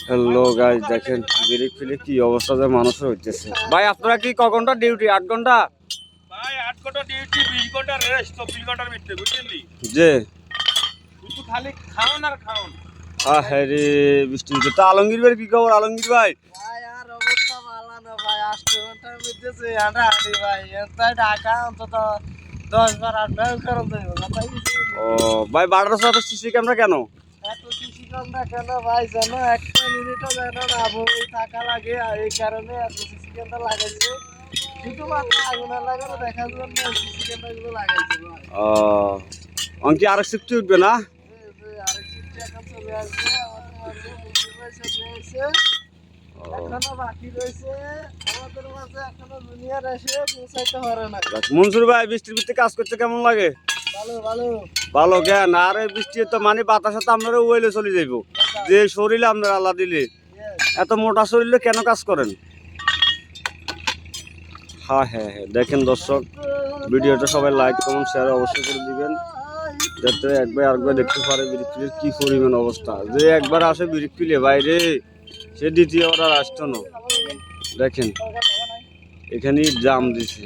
Hello guys, দেখেন brick ফিলে কি অবস্থা যে মানুষের হইতেছে। ভাই আপনারা কি ক ঘন্টা ডিউটি? 8 ঘন্টা ভাই, 8 ঘন্টা ডিউটি, 20 ঘন্টা রেস্ট, 24 ঘন্টার ভিতরে, বুঝলি? যে শুধু খালি খাওন আর খাওন। হ্যাঁ রে, বৃষ্টি হচ্ছে তো। আলমগীর ভাই কি খবর? আলমগীর ভাই ভাই আর অবস্থা ভালো না ভাই। 8 ঘন্টার মধ্যে যে হাঁটাহাঁটি ভাই, তাই ঢাকা অন্তত 10-12 করুন দেবো কথা কিছু। ও ভাই, বাড়ার সাথে সিসি ক্যামেরা কেন? এত সিসি ক্যামেরা কেন ভাই জানো? একটা মিনিটও জানো না বই থাকা লাগে, আর এই কারণে এত সিসি ক্যামেরা লাগাইছে। শুধুমাত্র আগুন লাগানো দেখার জন্য সিসি ক্যামেরা গুলো লাগাইছে ভাই। ও অঙ্কি আরেক শিফটে উঠবে না? আরেক শিফট এখন চলে আসবে, আমাদের মাঝে মুন্সির ভাই চলে এসে এখনো বাকি রয়েছে। আমাদের মাঝে এখনো জুনিয়র এসে পৌঁছাইতে পারে না। মনসুর ভাই, বৃষ্টির ভিতরে কাজ করতে কেমন লাগে? ভালো ভালো। ভালো কেন? আর এই বৃষ্টি তো মানে বাতাসে তো আপনারা ওয়েলে চলে যাইব। যে শরীরে আপনারা আল্লাহ দিলে, এত মোটা শরীরে কেন কাজ করেন? হ্যাঁ হ্যাঁ হ্যাঁ, দেখেন দর্শক, ভিডিওটা সবাই লাইক কমেন্ট শেয়ার অবশ্যই করে দিবেন, যাতে একবার আরেকবার দেখতে পারে বিরিকপিলের কি পরিমাণ অবস্থা। যে একবার আসে বিরিকপিলে বাইরে, সে দ্বিতীয়বার আর আসতো না। দেখেন এখানেই জাম দিছে।